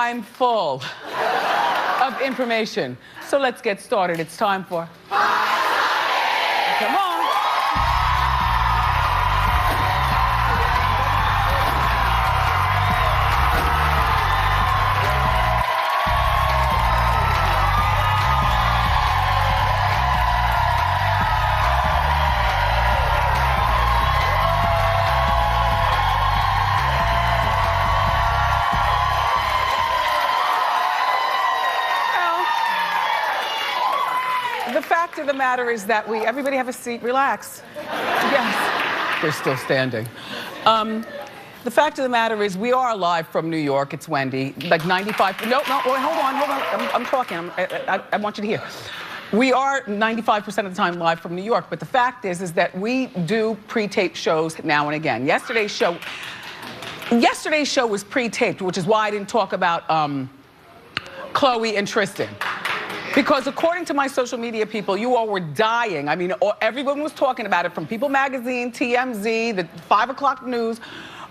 I'm full of information. So let's get started. It's time for... Come on. The fact of the matter is that everybody have a seat, relax. Yes, they're still standing. The fact of the matter is we are live from New York. It's Wendy, like 95, no, wait, hold on. I'm talking, I want you to hear. We are 95% of the time live from New York, but the fact is that we do pre-tape shows now and again. Yesterday's show was pre-taped, which is why I didn't talk about Khloe and Tristan. Because according to my social media people, you all were dying. I mean, everyone was talking about it, from People Magazine, TMZ, the 5 o'clock news,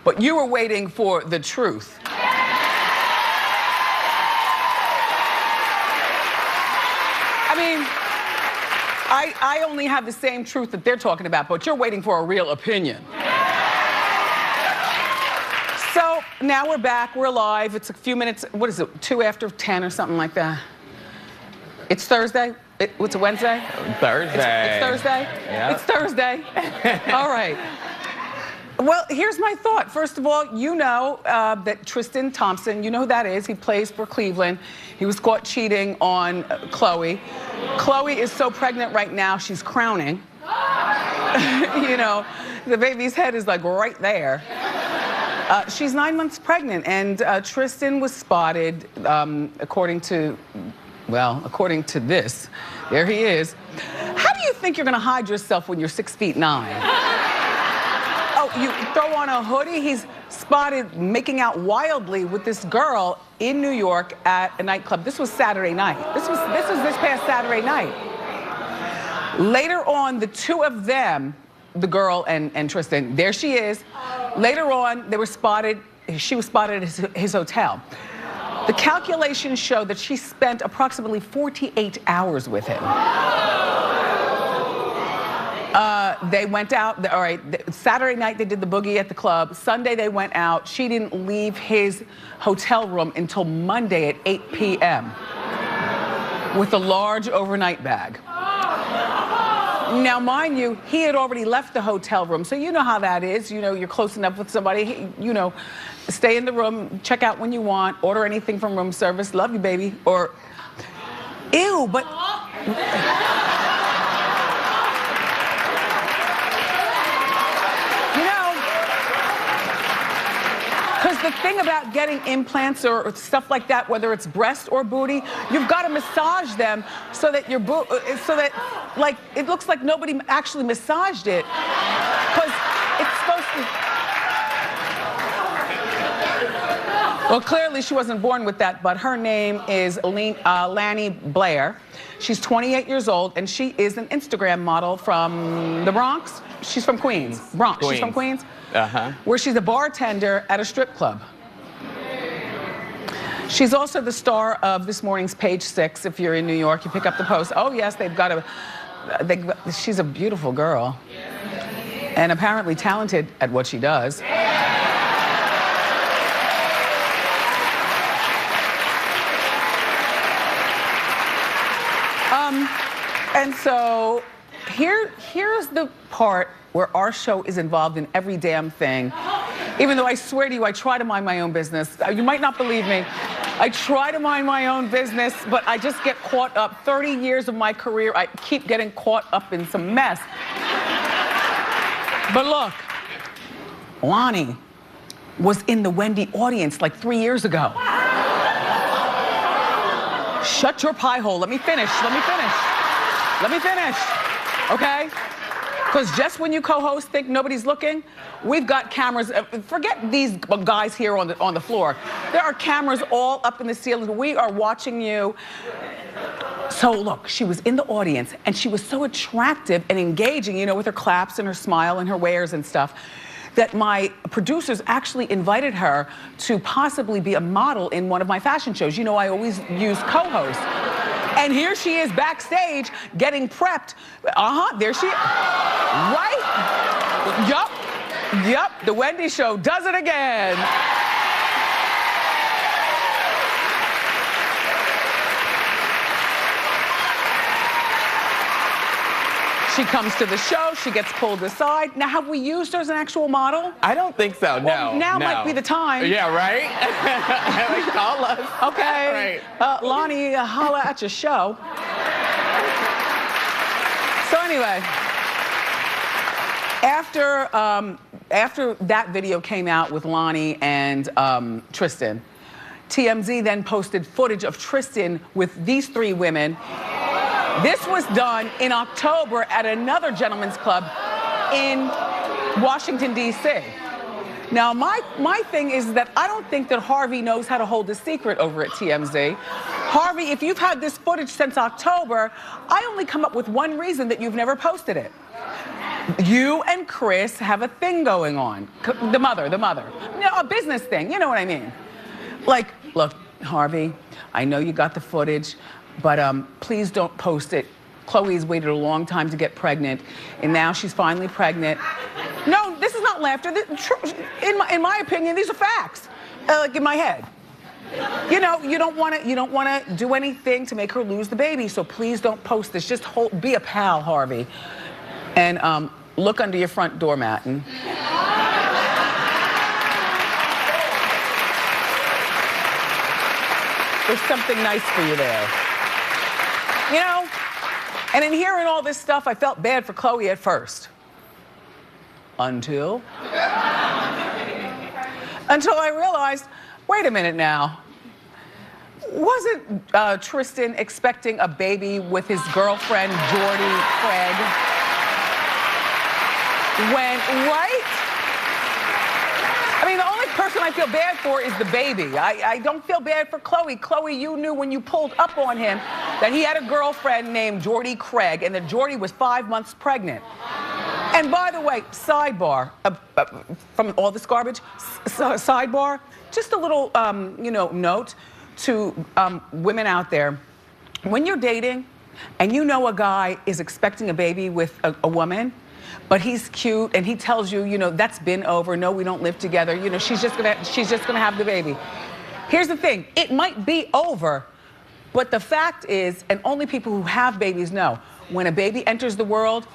but you were waiting for the truth. I mean, I only have the same truth that they're talking about, but you're waiting for a real opinion. So now we're back, we're live. It's a few minutes, what is it, 2 after 10 or something like that? It's Thursday? What's it, Wednesday? Thursday. It's Thursday? Yeah. It's Thursday. All right. Well, here's my thought. First of all, you know that Tristan Thompson, you know who that is. He plays for Cleveland. He was caught cheating on Khloe. Khloe is so pregnant right now, she's crowning. You know, the baby's head is like right there. She's 9 months pregnant, and Tristan was spotted, according to this, there he is. How do you think you're gonna hide yourself when you're 6'9"? Oh, you throw on a hoodie? He's spotted making out wildly with this girl in New York at a nightclub. This was Saturday night. This was this past Saturday night. Later on, the two of them, the girl and Tristan, there she is. Later on, she was spotted at his hotel. The calculations show that she spent approximately 48 hours with him. They went out, all right, Saturday night they did the boogie at the club. Sunday they went out. She didn't leave his hotel room until Monday at 8 p.m. with a large overnight bag. Now, mind you, he had already left the hotel room, so you know how that is. You know, you're close enough with somebody, you know, stay in the room, check out when you want, order anything from room service, love you, baby, or, ew, but. You know, because the thing about getting implants or stuff like that, whether it's breast or booty, you've got to massage them so that like, it looks like nobody actually massaged it, because it's supposed to. Well, clearly she wasn't born with that, but her name is Lanny Blair. She's 28 years old, and she is an Instagram model from the Bronx. She's from Queens. Bronx. She's from Queens? Uh-huh. Where she's a bartender at a strip club. She's also the star of this morning's Page 6. If you're in New York, you pick up the Post. Oh, yes, she's a beautiful girl. And apparently talented at what she does. And so here's the part where our show is involved in every damn thing. Even though I swear to you, I try to mind my own business. You might not believe me. I try to mind my own business, but I just get caught up. 30 years of my career, I keep getting caught up in some mess. But look, Lonnie was in the Wendy audience like 3 years ago. Shut your pie hole. Let me finish. Okay? Because just when you co-host think nobody's looking, we've got cameras. Forget these guys here on the floor. There are cameras all up in the ceiling. We are watching you. So look, she was in the audience and she was so attractive and engaging, you know, with her claps and her smile and her wares and stuff, that my producers actually invited her to possibly be a model in one of my fashion shows. You know, I always use co-hosts. And here she is backstage getting prepped. There she is. Right? Yup, the Wendy show does it again. She comes to the show, she gets pulled aside. Now, have we used her as an actual model? I don't think so, no. Well, now might be the time. Yeah, right? Like, call us. Okay, Right. Lonnie, holla at your show. So anyway, after that video came out with Lonnie and Tristan, TMZ then posted footage of Tristan with these 3 women. This was done in October at another gentleman's club in Washington, D.C. Now, my thing is that I don't think that Harvey knows how to hold a secret over at TMZ. Harvey, if you've had this footage since October, I only come up with one reason that you've never posted it. You and Chris have a thing going on. The mother. You know, a business thing, you know what I mean? Like, look, Harvey, I know you got the footage, but please don't post it. Chloe's waited a long time to get pregnant, and now she's finally pregnant. No, this is not laughter. In my opinion, these are facts. Like in my head. You know, you don't want to do anything to make her lose the baby, so please don't post this. Just be a pal, Harvey, and look under your front doormat. There's something nice for you there. You know, and in hearing all this stuff, I felt bad for Chloe at first. Until I realized, wait a minute now. Wasn't Tristan expecting a baby with his girlfriend, Jordy Craig? Right? I mean, the only person I feel bad for is the baby. I don't feel bad for Chloe. Chloe, you knew when you pulled up on him that he had a girlfriend named Jordy Craig and that Jordy was 5 months pregnant. And by the way, sidebar, from all this garbage, sidebar, just a little, you know, note to women out there. When you're dating and you know a guy is expecting a baby with a woman, but he's cute and he tells you, you know, that's been over. No, we don't live together. You know, she's just gonna have the baby. Here's the thing, it might be over, but the fact is, and only people who have babies know, when a baby enters the world,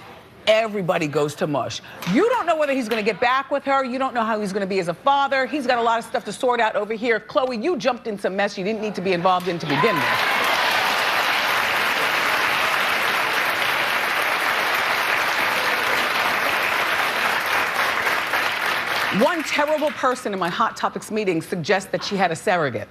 everybody goes to mush. You don't know whether he's gonna get back with her. You don't know how he's gonna be as a father. He's got a lot of stuff to sort out over here. Chloe, you jumped in some mess you didn't need to be involved in to begin with. One terrible person in my Hot Topics meeting suggests that she had a surrogate.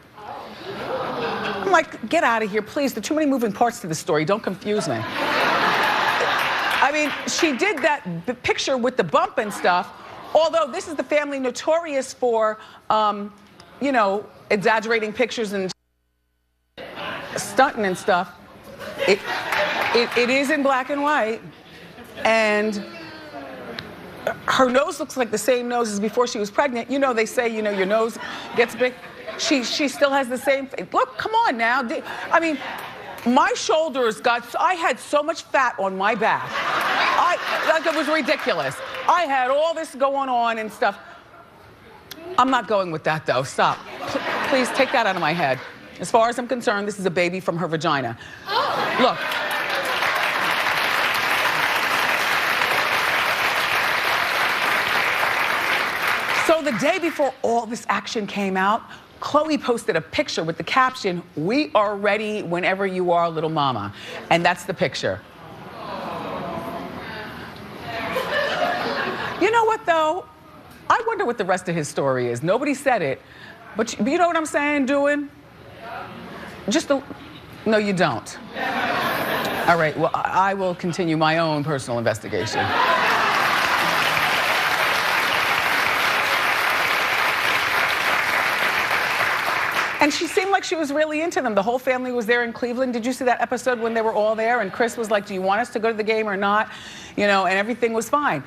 I'm like, get out of here, please. There are too many moving parts to the story. Don't confuse me. I mean, she did that picture with the bump and stuff, although this is the family notorious for, you know, exaggerating pictures and stunting and stuff. It is in black and white, and her nose looks like the same nose as before she was pregnant. You know, they say, you know, your nose gets big. She still has the same face. Look, come on now. I mean, my shoulders I had so much fat on my back. Like it was ridiculous. I had all this going on and stuff. I'm not going with that though, stop. Please take that out of my head. As far as I'm concerned, this is a baby from her vagina. Look. So the day before all this action came out, Chloe posted a picture with the caption, "We are ready whenever you are, little mama." And that's the picture. You know what though? I wonder what the rest of his story is. Nobody said it, but you know what I'm saying, doing? No, you don't. All right, well, I will continue my own personal investigation. And she seemed like she was really into them. The whole family was there in Cleveland. Did you see that episode when they were all there? And Chris was like, do you want us to go to the game or not? You know, and everything was fine.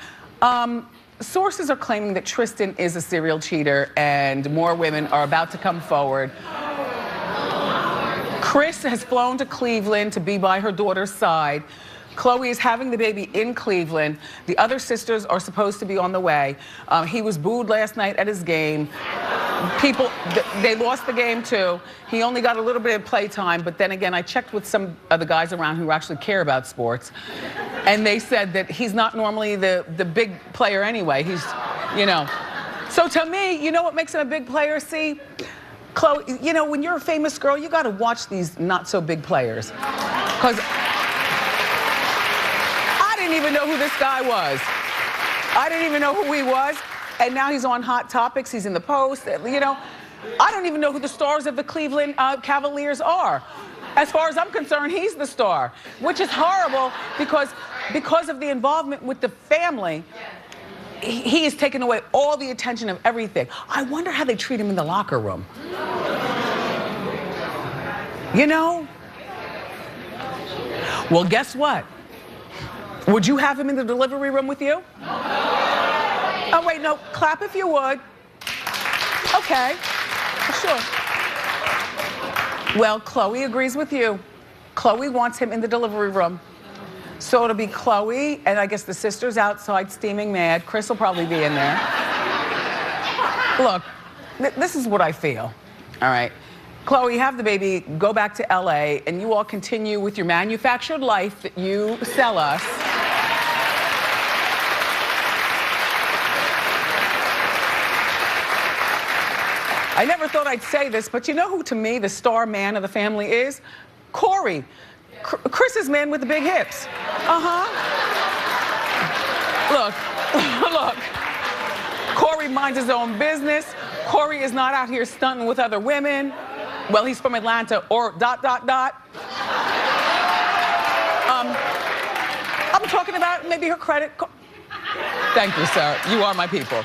sources are claiming that Tristan is a serial cheater and more women are about to come forward. Chris has flown to Cleveland to be by her daughter's side. Khloe is having the baby in Cleveland. The other sisters are supposed to be on the way. He was booed last night at his game. They lost the game too. He only got a little bit of playtime, but then again, I checked with some of the guys around who actually care about sports, and they said that he's not normally the big player anyway. He's, you know. So to me, you know what makes him a big player, see? Khloe, you know, when you're a famous girl, you gotta watch these not so big players. Because I didn't even know who this guy was. I didn't even know who he was. And now he's on Hot Topics, he's in the Post, you know. I don't even know who the stars of the Cleveland Cavaliers are. As far as I'm concerned, he's the star, which is horrible because of the involvement with the family, he has taken away all the attention of everything. I wonder how they treat him in the locker room. You know? Well, guess what? Would you have him in the delivery room with you? Oh, wait, no, clap if you would. Okay, sure. Well, Khloe agrees with you. Khloe wants him in the delivery room. So it'll be Khloe, and I guess the sisters outside steaming mad. Chris will probably be in there. Look, this is what I feel, all right? Khloe, have the baby, go back to LA, and you all continue with your manufactured life that you sell us. I never thought I'd say this, but you know who to me the star man of the family is? Corey. Chris's man with the big hips. Look, look. Corey minds his own business. Corey is not out here stunting with other women. Well, he's from Atlanta or ... I'm talking about maybe her credit. Thank you, sir. You are my people.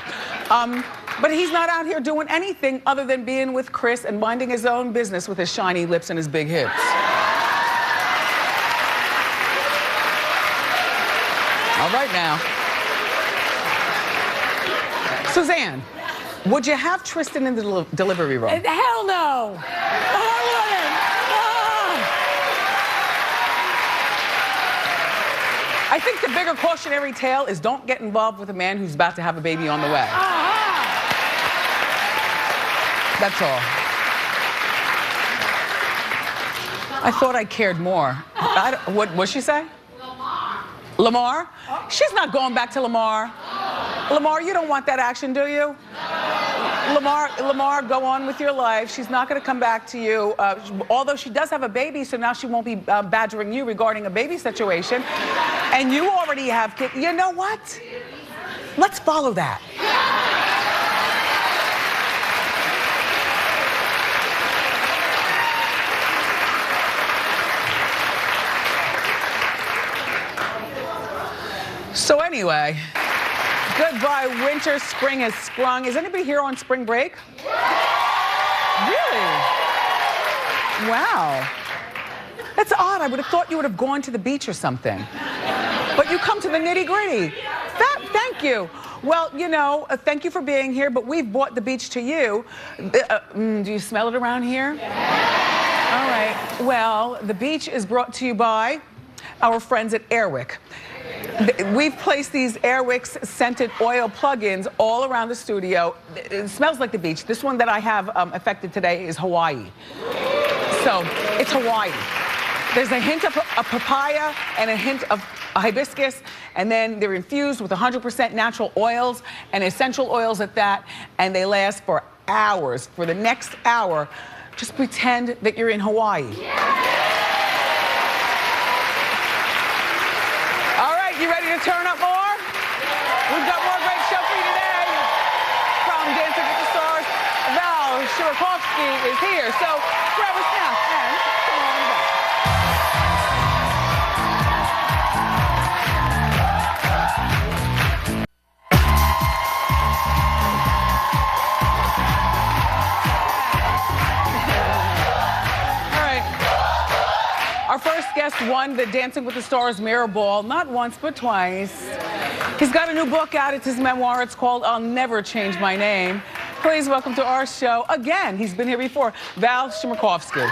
But he's not out here doing anything other than being with Chris and minding his own business with his shiny lips and his big hips. All right now. Suzanne, would you have Tristan in the delivery room? Hell no. I wouldn't. I think the bigger cautionary tale is don't get involved with a man who's about to have a baby on the way. That's all. I thought I cared more. What'd she say? Lamar? She's not going back to Lamar. Lamar, you don't want that action, do you? Lamar, go on with your life. She's not going to come back to you. Although she does have a baby, so now she won't be badgering you regarding a baby situation. And you already have kids. You know what? Let's follow that. So anyway, goodbye winter, spring has sprung. Is anybody here on spring break? Really? Wow. That's odd. I would have thought you would have gone to the beach or something. But you come to the nitty-gritty. Thank you. Well, you know, thank you for being here, but we've brought the beach to you. Do you smell it around here? All right. Well, the beach is brought to you by our friends at Airwick. We've placed these Airwick's scented oil plug-ins all around the studio. It smells like the beach. This one that I have affected today is Hawaii. So it's Hawaii. There's a hint of a papaya and a hint of a hibiscus, and then they're infused with 100% natural oils and essential oils at that, and they last for hours. For the next hour, just pretend that you're in Hawaii. You ready to turn up more? We've got more great show for you today. From Dancing with the Stars, Chmerkovskiy is here. So grab a snack and come on back. All right. Our first guest won the Dancing with the Stars Mirror Ball, not once, but twice. He's got a new book out. It's his memoir. It's called I'll Never Change My Name. Please welcome to our show, again, he's been here before, Val Chmerkovskiy.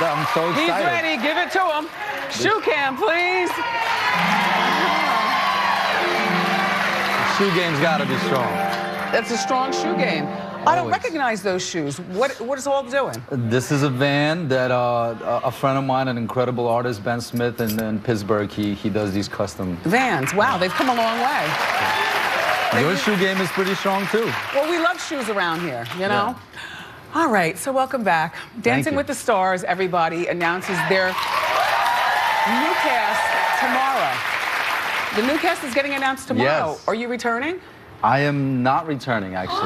I'm so excited. He's ready. Give it to him. Shoe cam, please. The shoe game's got to be strong. That's a strong shoe game. I don't recognize those shoes. What is all doing? This is a van that a friend of mine, an incredible artist, Ben Smith, in Pittsburgh, he does these custom Vans. Wow, they've come a long way. Your shoe game is pretty strong too. Well, we love shoes around here, you know? Yeah. All right, so welcome back. Dancing with the Stars, everybody, announces their new cast tomorrow. The new cast is getting announced tomorrow. Yes. Are you returning? I am not returning, actually.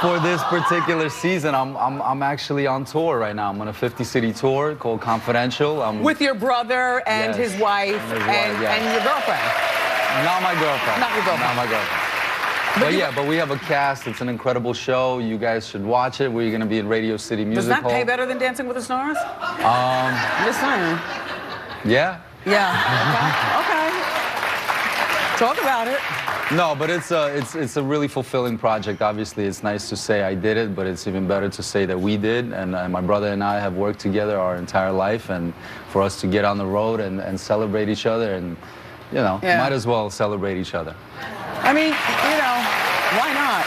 For this particular season, I'm actually on tour right now. I'm on a 50-city tour called Confidential. With your brother and his wife and your girlfriend? Not my girlfriend. Not your girlfriend. Not my girlfriend. But we have a cast. It's an incredible show. You guys should watch it. We're going to be in Radio City Music Does that Hall. pay better than Dancing with the Stars? Just saying. Yeah. Yeah. Okay. Talk about it. No, but it's a really fulfilling project. Obviously, it's nice to say I did it, but it's even better to say that we did. And my brother and I have worked together our entire life, and for us to get on the road and celebrate each other, and you know, might as well celebrate each other. I mean, you know, why not?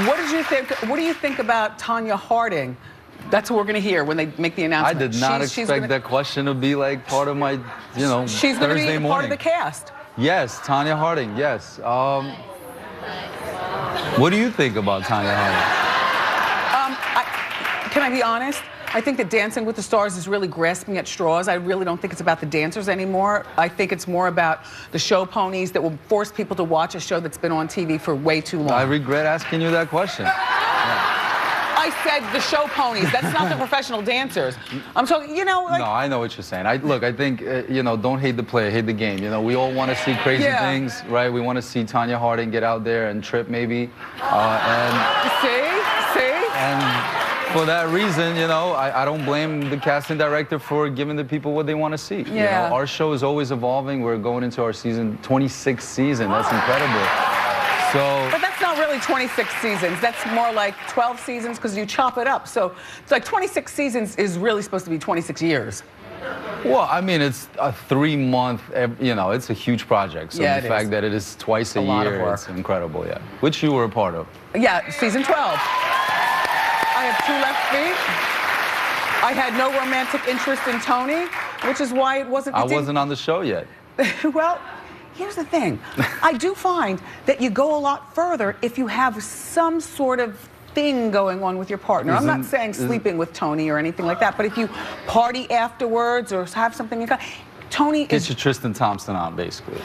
What did you think? What do you think about Tonya Harding? That's what we're going to hear when they make the announcement. I did not expect that question to be like part of my, you know, she's going to be part of the cast. Yes, Tonya Harding. Yes. What do you think about Tonya Harding? Can I be honest? I think that Dancing with the Stars is really grasping at straws. I really don't think it's about the dancers anymore. I think it's more about the show ponies that will force people to watch a show that's been on TV for way too long. I regret asking you that question. I said the show ponies. That's not the professional dancers. I'm talking, you know, like... No, I know what you're saying. Look, I think, you know, don't hate the player, hate the game. You know, we all want to see crazy things, right? We want to see Tonya Harding get out there and trip maybe. See? And for that reason, you know, I don't blame the casting director for giving the people what they want to see. Yeah. You know, our show is always evolving. We're going into our 26th season. That's incredible. But that's not really 26 seasons. That's more like 12 seasons because you chop it up. So it's like 26 seasons is really supposed to be 26 years. Well, I mean, it's a 3-month, you know, it's a huge project. So the fact that it is twice a year, it's incredible, which you were a part of. Yeah, season 12. I have 2 left feet. I had no romantic interest in Tony, which is why it wasn't... I wasn't on the show yet. Well, here's the thing. I do find that you go a lot further if you have some sort of thing going on with your partner. I'm not saying sleeping with Tony or anything like that, but if you party afterwards or have something in common, Tony Get your Tristan Thompson on, basically.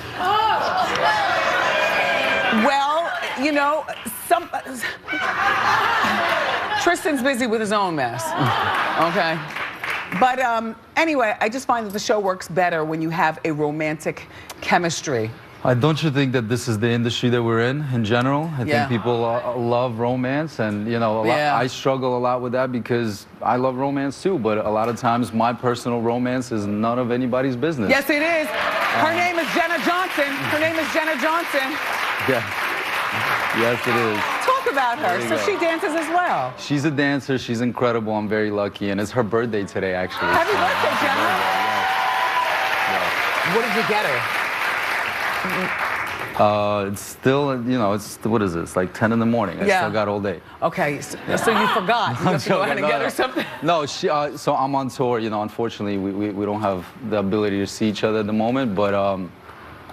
Well, you know, Tristan's busy with his own mess, okay? But anyway, I just find that the show works better when you have a romantic chemistry. Don't you think that this is the industry that we're in general? I think people love romance, and you know, I struggle a lot with that because I love romance too, but a lot of times my personal romance is none of anybody's business. Yes, it is. Her name is Jenna Johnson. Her name is Jenna Johnson. Yeah. Yes, it is. Talk about her. So she dances as well. She's a dancer. She's incredible. I'm very lucky, and it's her birthday today, actually. Happy birthday, Jenna. What did you get her? It's still, you know, what is it? It's like 10 in the morning. I still got all day. Okay, so you forgot. You have to go ahead and get her something? No, so I'm on tour. You know, unfortunately, we don't have the ability to see each other at the moment, but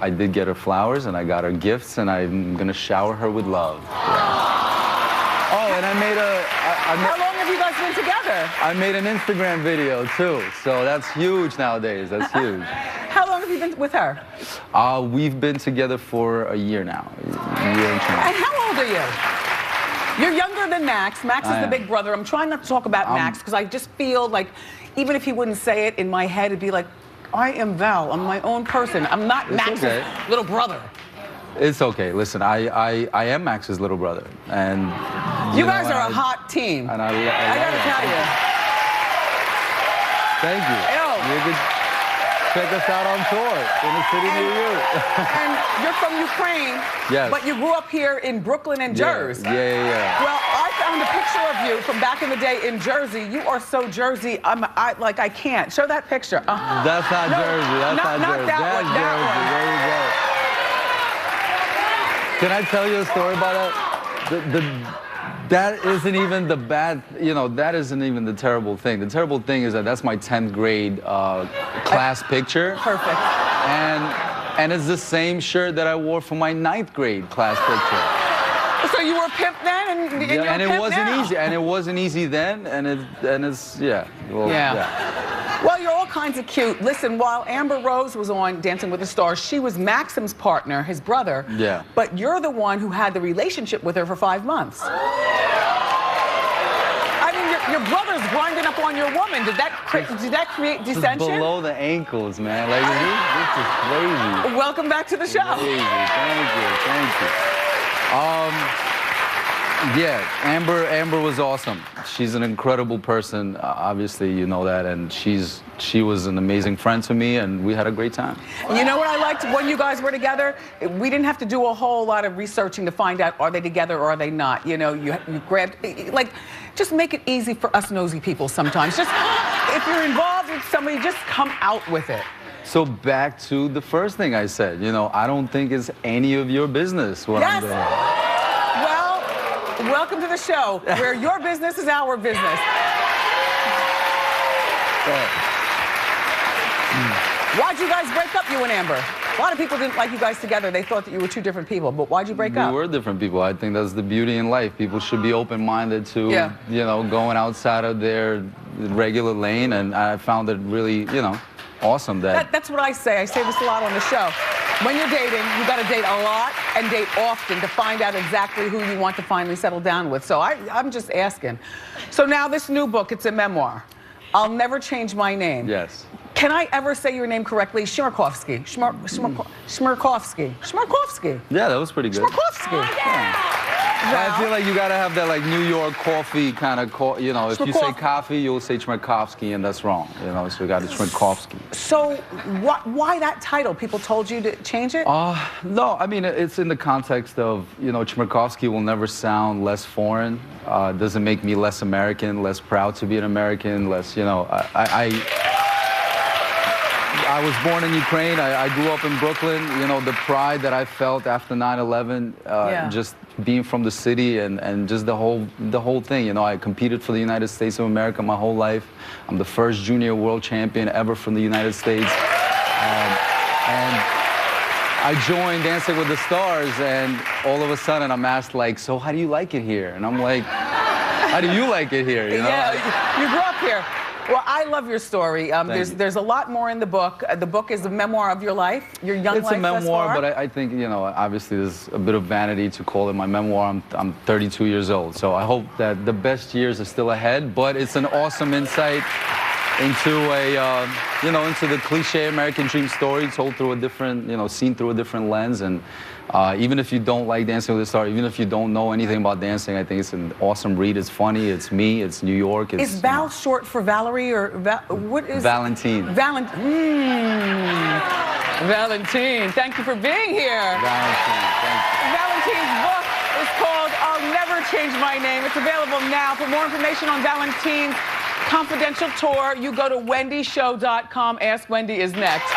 I did get her flowers, and I got her gifts, and I'm going to shower her with love. Yeah. Oh, and I made How long have you guys been together? I made an Instagram video, too, so that's huge nowadays. That's huge. How long have you been with her? We've been together for a year now. A year and change. And how old are you? You're younger than Max. Max is the big brother. I'm trying not to talk about Max because I just feel like even if he wouldn't say it in my head, it'd be like, I am Val. I'm my own person. I'm not Max's little brother. It's okay. Listen, I am Max's little brother, and you guys are a hot team. And I gotta tell you. Thank you. You could check us out on tour in the city near you. And you're from Ukraine, but you grew up here in Brooklyn and Jersey. Yeah. Well, I found a picture of you from back in the day in Jersey. You are so Jersey. I can't show that picture. That's not Jersey. That's not Jersey. That one. There you go. Can I tell you a story about that? That isn't even the bad, that isn't even the terrible thing. The terrible thing is that that's my 10th grade class picture. Perfect. And it's the same shirt that I wore for my 9th grade class picture. So you were pimp then, and it wasn't easy. And it wasn't easy then, and it's Well, you're all kinds of cute. Listen, while Amber Rose was on Dancing with the Stars, she was Maxim's partner, his brother. Yeah. But you're the one who had the relationship with her for 5 months. I mean, your brother's grinding up on your woman. Did that create dissension? Just below the ankles, man. Like, this is crazy. Welcome back to the show. Crazy. Thank you. Amber was awesome. She's an incredible person. Obviously, you know that, and she was an amazing friend to me, and we had a great time. You know what I liked when you guys were together? We didn't have to do a whole lot of researching to find out are they together or are they not. You grabbed, just make it easy for us nosy people sometimes. Just if you're involved with somebody, just come out with it. So back to the first thing I said, I don't think it's any of your business what I'm doing. Well, welcome to the show, where your business is our business. Why'd you guys break up, you and Amber? A lot of people didn't like you guys together. They thought that you were two different people, but why'd you break up? We were different people. I think that's the beauty in life. People should be open-minded to, going outside of their regular lane, and I found it really, awesome that's what I say. I say this a lot on the show. When you're dating, you got to date a lot and date often to find out exactly who you want to finally settle down with. So I'm just asking. So now this new book, it's a memoir. I'll Never Change My Name. Yes. Can I ever say your name correctly? Chmerkovskiy. Chmerkovskiy. Yeah, that was pretty good. Chmerkovskiy. I feel like you gotta have that New York coffee kind of, if you say coffee, you'll say Chmerkovskiy, and that's wrong. So you got to Chmerkovskiy. So why that title? People told you to change it? No, I mean, it's in the context of, Chmerkovskiy will never sound less foreign. Doesn't make me less American, less proud to be an American, less, I was born in Ukraine. I grew up in Brooklyn. The pride that I felt after 9/11, just being from the city and just the whole thing. I competed for the United States of America my whole life. I'm the first junior world champion ever from the United States. And I joined Dancing with the Stars, and all of a sudden I'm asked, so how do you like it here? And I'm like, how do you like it here? Yeah, you grew up here. Well, I love your story. There's a lot more in the book. The book is a memoir of your life, your young life. It's a memoir, but I think, obviously there's a bit of vanity to call it my memoir. I'm 32 years old, so I hope that the best years are still ahead, but it's an awesome insight into into the cliche American dream story told through a different, seen through a different lens. And even if you don't like Dancing with the Stars, even if you don't know anything about dancing, I think it's an awesome read. It's funny, it's me, it's New York. Is Val short for Valerie, or what is? Valentine. Valentine, thank you for being here. Valentine, thank you. Valentine's book is called I'll Never Change My Name. It's available now. For more information on Valentine's confidential tour, you go to wendyshow.com. Ask Wendy is next.